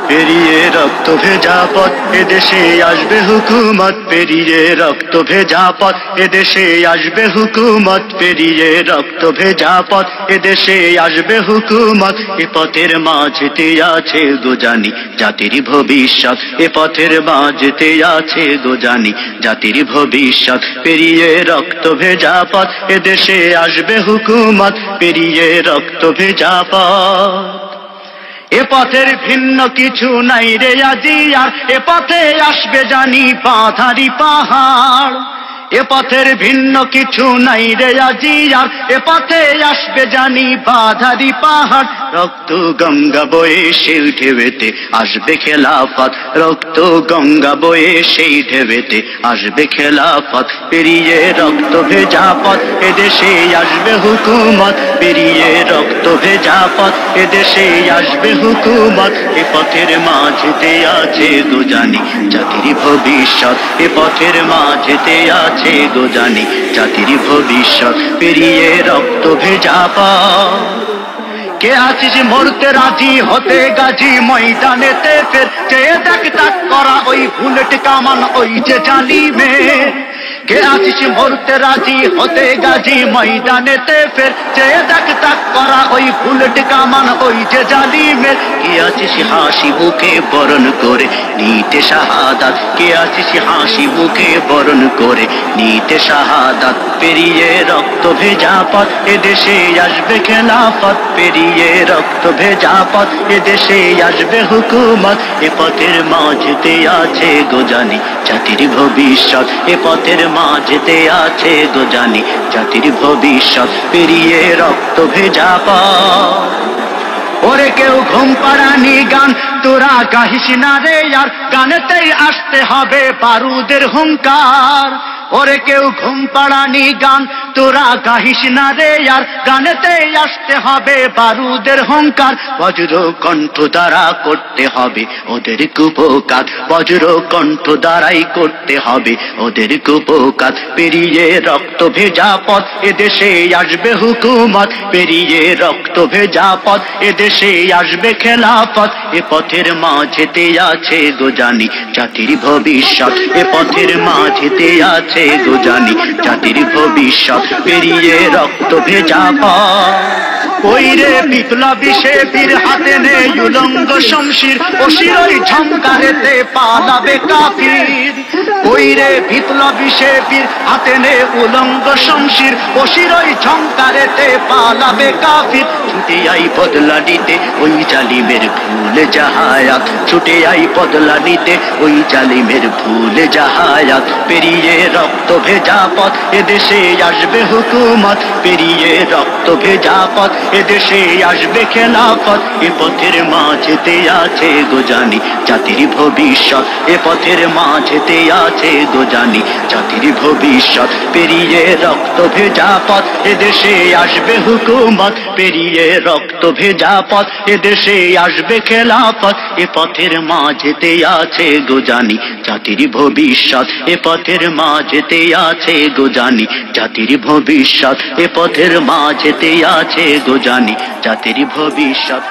পেরিয়ে রক্ত ভেজা পথ এদেশে আসবে হুকুমত, পেরিয়ে রক্ত ভেজা পথ এদেশে আসবে হুকুমত, পেরিয়ে রক্ত ভেজা পথ এদেশে আসবে হুকুমত। এ পথের মাঝেতে আছে গো জানি জাতির ভবিষ্যৎ, এ পথের মাঝেতে আছে গো জানি জাতির ভবিষ্যৎ। পেরিয়ে রক্ত ভেজা পথ এদেশে আসবে হুকুমত, পেরিয়ে রক্ত ভেজা পথ। এ পথের ভিন্ন কিছু নাই রে আজি আর, এ পথে আসবে জানি বাঁধারি পাহাড়। এ পথের ভিন্ন কিছু নাই রে আজি আর, এ পথে আসবে জানি বাঁধারি পাহাড়। রক্ত গঙ্গা বয়ে সেই ঢেউতে আসবে খেলাফত, রক্ত গঙ্গা বয়ে সেই ঢেউতে আসবে খেলাফত। পেরিয়ে রক্ত ভেজা পথ এদেশে আসবে হুকুমত, পেরিয়ে রক্ত ভেজা পথ এদেশে আসবে হুকুমত। এ পথের মাঝেতে আছে গো জানি জাতির ভবিষ্যৎ, এ পথের মাঝেতে আছে গো জানি জাতির ভবিষ্যৎ। পেরিয়ে রক্ত ভেজা পথ। কে আছিস মরতে রাজি হতে গাজী ময়দানেতে ফের, চেয়ে দেখ তাক করা ওই বুলেট কামান ওই যে জালিমে। কে আছিস মরতে রাজি হতে গাজী ময়দানেতে ফের, চেয়ে দেখ তাক করা ওই বুলেট কামান ওই যে জালিমের। কে আছিস হাসি মুখে বরণ করে নিতে শাহাদাত, কে আছিস হাসি মুখে বরণ করে নিতে শাহাদাত। পেরিয়ে রক্ত ভেজা পথ এদেশে আসবে খেলাফত, পেরিয়ে রক্ত ভেজা পথ এদেশে আসবে হুকুমত। এ পথের মাঝেতে আছে গো জানি জাতির ভবিষ্যৎ, এ পথের মাঝেতে আছে গো জানি জাতির ভবিষ্যৎ। পেরিয়ে রক্ত ভেজা পথ। ওরে কেউ ঘুম পাড়ানি গান তোরা গাহিস না রে আর, গানেতেই আসতে হবে বারুদের হুঙ্কার। ওরে কেউ ঘুম পাড়ানি গান তোরা গাহিস না রে আর, গানেতেই আসতে হবে বারুদের হুঙ্কার। বজ্র কণ্ঠ দ্বারা করতে হবে ওদের কুপকাত, বজ্র কণ্ঠ দ্বারাই করতে হবে ওদের কুপকাত। পেরিয়ে রক্ত ভেজা পথ এদেশে আসবে হুকুমত, পেরিয়ে রক্ত ভেজা পথ এদেশে আসবে খেলাফত। এ পথের মাঝেতে আছে গো জানি জাতির ভবিষ্যৎ, এ পথের মাঝেতে আছে গো জানি জাতির ভবিষ্যৎ। পেরিয়ে রক্ত ভেজা পথ। ওই রে বিপ্লবী সে বীর হাতে নেই উলঙ্গ শমশির, ও শিরোই ঝংকারেতে পালাবে কাফির। ওই রে বিপ্লবী সে বীর হাতে নেই উলঙ্গ শমশির, ও শিরোই ঝংকারেতে পালাবে কাফির। ছুটে আই বদলা নিতে ওই জালিমের ভুল জাহায়াত, ছুটে আই বদলা নিতে ওই জালিমের ভুল জাহায়াত। পেরিয়ে রক্ত ভেজা পথ এদেশে আসবে হুকুমত, পেরিয়ে রক্ত ভেজা পথ এদেশে আসবে খেলাফত। এ পথের মাঝেতে আছে গো জানি জাতির ভবিষ্যৎ, এ পথের মাঝেতে আছে গো জানি জাতির ভবিষ্যৎ। পেরিয়ে রক্ত ভেজা পথ এদেশে আসবে হুকুমত, পেরিয়ে রক্ত ভেজা পথ এদেশে আসবে খেলাফত। এ পথের মাঝেতে আছে গো জানি জাতির ভবিষ্যৎ, এ পথের মাঝেতে আছে গো জানি জাতির ভবিষ্যৎ, এ পথের মাঝেতে আছে গো জানি জাতির ভবিষ্যৎ।